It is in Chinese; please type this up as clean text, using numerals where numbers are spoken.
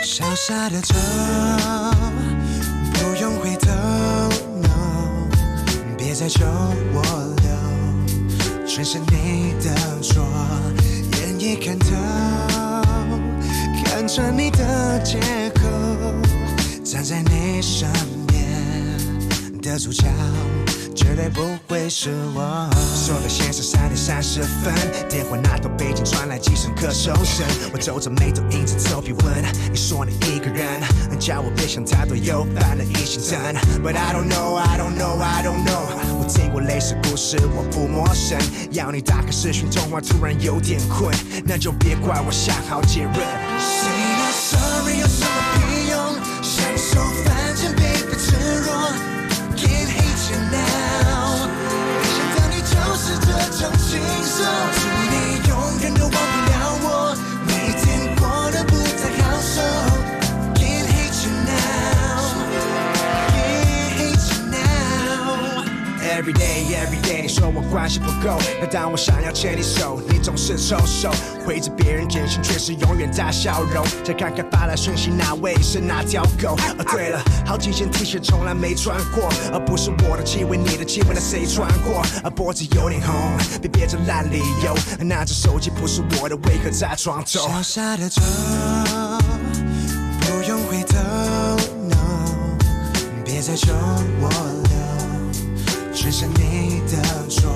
小小的愁，不用回头 ，no， 别再求我留，全是你的错，眼已看透，看穿你的借口，站在你身边的主角。绝对不会是我。说的现实3点30分，电话那头背景传来几声咳嗽声。我皱着眉头硬着头皮问：你说你一个人，叫我别想太多，又犯了疑心症。But I don't know, I don't know, I don't know。我听过类似故事，我不陌生。要你打开视讯通话，突然有点困，那就别怪我想好结论。Say not sorry 有什么屁用？享受反正被赤裸。Can't hate you now， 没想到你就是这种轻松，祝你永远都忘不了我，每天过得不太好受。Can't hate you now， Can't hate you now。Every day， 你说我关系不够，但当我想要牵你手，你总是抽手。回着别人简讯，却是永远大笑容。再看看发来讯息那位是哪条狗？对了，好几件 T 恤从来没穿过，而不是我的气味，你的气味，那谁穿过？脖子有点红，别憋着烂理由。拿着手机不是我的，为何在床头？小小的愁，不用回头 ，no， 别再求我留，全是你的错。